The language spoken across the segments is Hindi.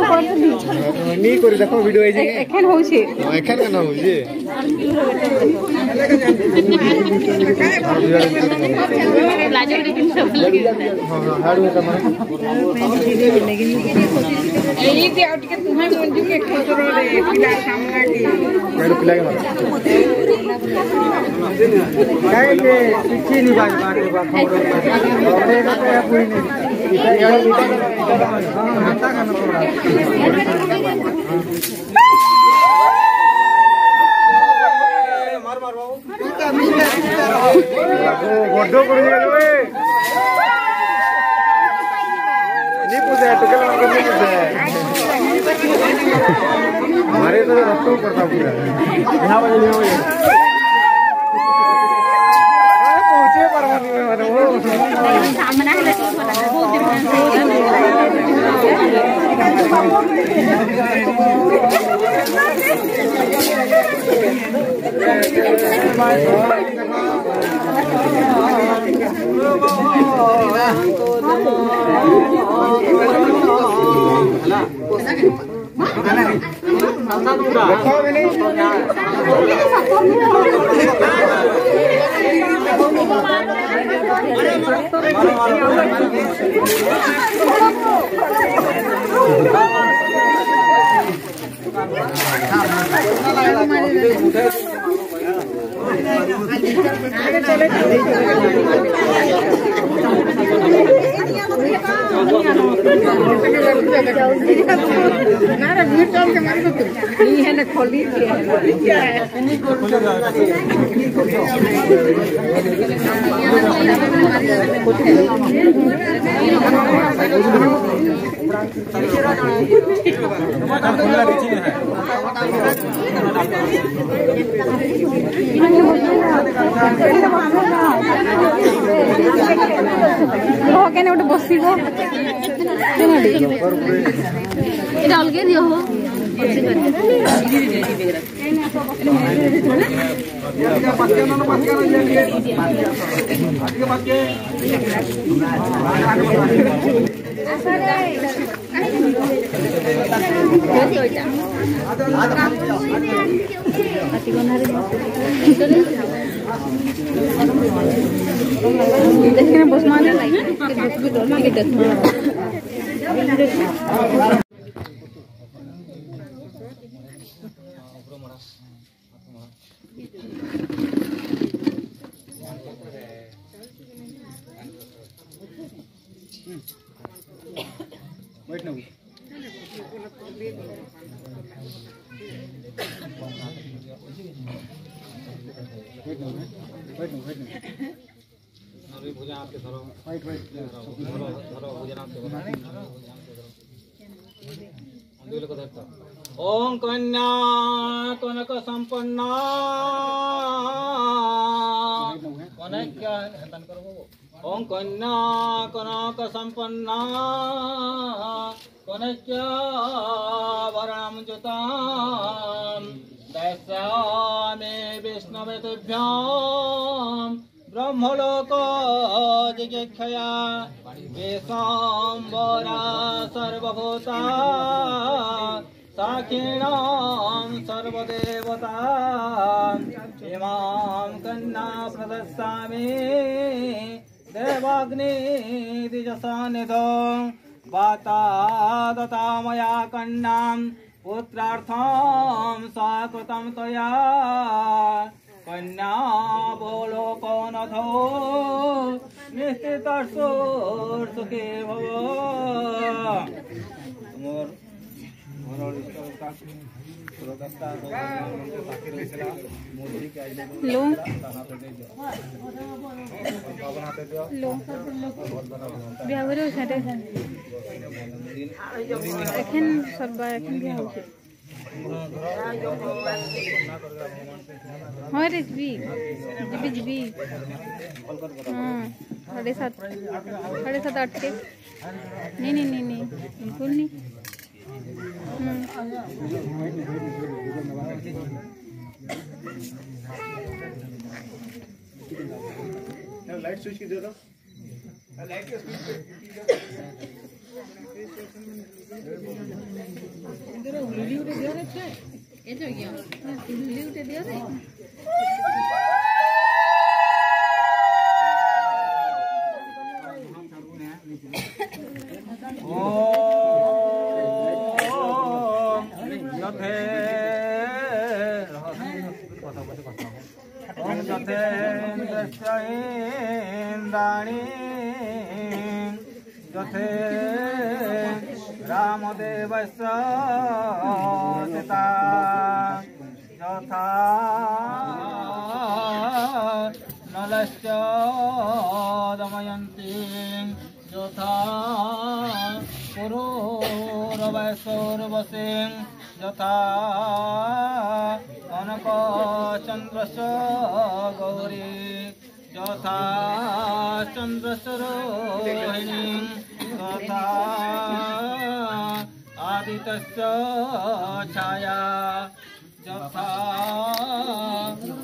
नहीं कर देखो वीडियो ऐसे एखन होछे एखन केना होछे लाजो लेकिन सब लगे हां हाड़ में कमा यही के आउट के तुम्हें मंजू के खतरो रे पिला सामना की मेरे पिला के काहे के पीछे नहीं बात मारे बा खबर रे का कोई नहीं यार हां हाता करना पड़ा मार मार बाबू गड्ढो कर दिया रे नहीं पूछे तो क्या करने पूछे हमारे तो रस्तों करता पूरा यहां पर ले आओ पहुंचे परवानी में मानो वो सामने है खोली बस अलगे दियो हो देखने बस माने ओम कन्या कनक संपन्ना ओम कन्या कनक संपन्ना कनक्या वरणं जुतां दस्यामि विष्णवे तुभ्यां ब्रह्मलोक जिगीक्षया विश्वम्भरा सर्वभूता साक्षिणां सर्वदेवता इमां कन्या प्रदस्यामि देवाग्निदिजसानिधो वाता दता मया कन्यां पुत्रार्थं स्वाकृतं त्वया कन्या बोलोको नथो निश्चितर्षु सुखे भव लो लो बिहावर एखन सब एखन बिहाव हाँ रे जीबी जीबी जीबी हाँ 7:30 8 के नहीं नहीं नहीं नहीं बिल्कुल नहीं लाइट स्विच की दे दो लाइट के स्विच पे इधर उल्ली उठे दिया रे छे ए जो गया उल्ली उठे दिया रे यथे रामदेवस्य सीता यथा नलश्च दमयन्ति यथा पुरुरवैसौरवसेन यथा कनकचन्द्रस्य गौरी यथा चन्द्रसरोहिणी तथा आदित्यस्य छाया यथा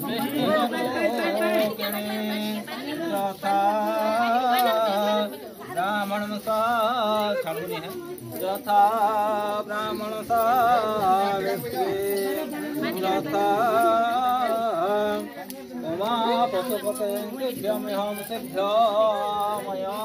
विष्णुलोकिनी यथा ब्राह्मण सा छामुनी है यथा ब्राह्मण सा यथा Uma पशुपतेभ्यमेहं सिद्ध्यमया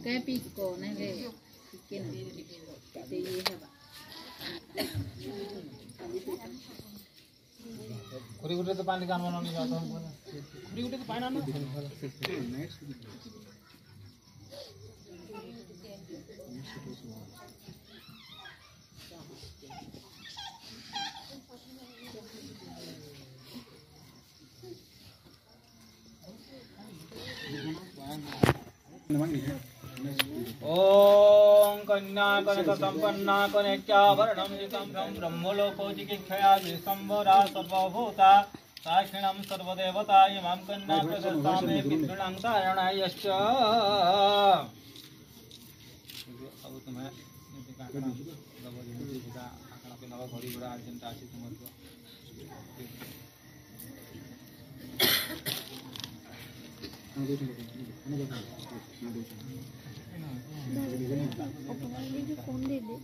Cái pico này về cái này để gì hả bạn? खुरी उठे तो पानी का नहीं जाता हूँ खुरी उठे तो पानी ना ओम कन्या कनक संपन्ना कनेक्याभरणं जितं ब्रह्मलोको चिकित्सया विश्वम्भरा सर्वभूता साक्षिणं सर्वदेवता इमां कन्या प्रदत्तामे पितॄणां तारणायश्च अब तुम्हें आंकड़ा पे नवा घड़ी बड़ा अर्जेंट आसी तुमको फोन दे दे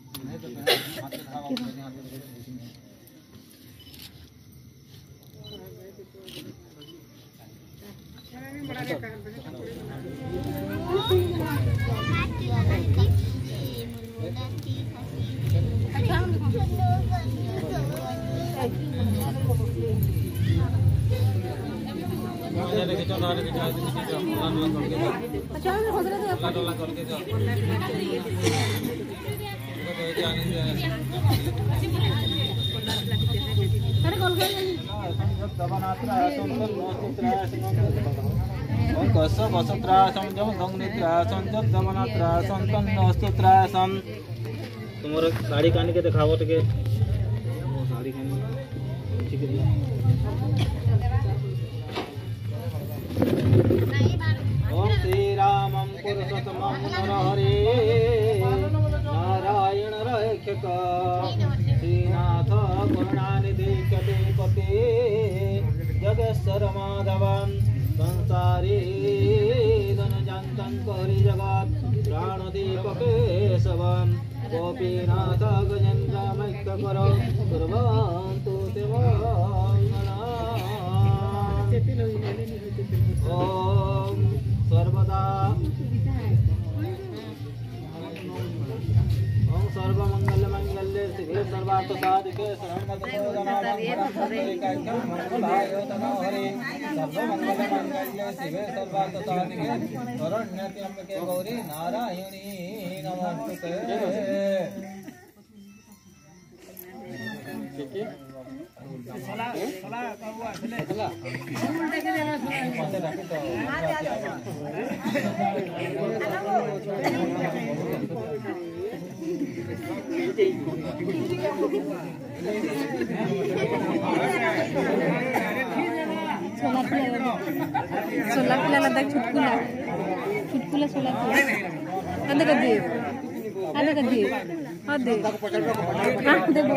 तुम्हारा साड़ी कानी के दिखाओ टे साड़ी कानी ओम श्री रामं पुरुषोत्तमं नरहरे नारायण रक्षक श्रीनाथ करुणानिधि कटिपते जगेश्वर माधवं संसारी धनजन्तं करि जगत् प्राणदीपकेशवं गोपीनाथ गजेन्द्रमैक्यकर कुर्वन्तु ते मङ्गलम् ॐ सर्वदा ओम सर्वमंगल मंगल्ये शिवे सर्वार्थ साधिके शरण्य मंगलाय तनो हरे सर्वमंगल मंगल्ये शिवे सर्वार्थ साधिके शरण्यत्र्यंबके गौरी नारायणी नमोस्तुते। सोला पिला देख छुटकुला छुटकुला सोला पिला अंदर कर दिए अंदर कर दिए हां दे हां दे बो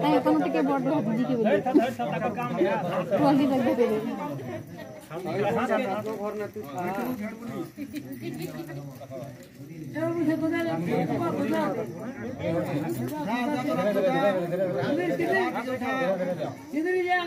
नहीं कम टिके बोर्ड में जी के बोले ट्रॉली रख दे पहले इधर जा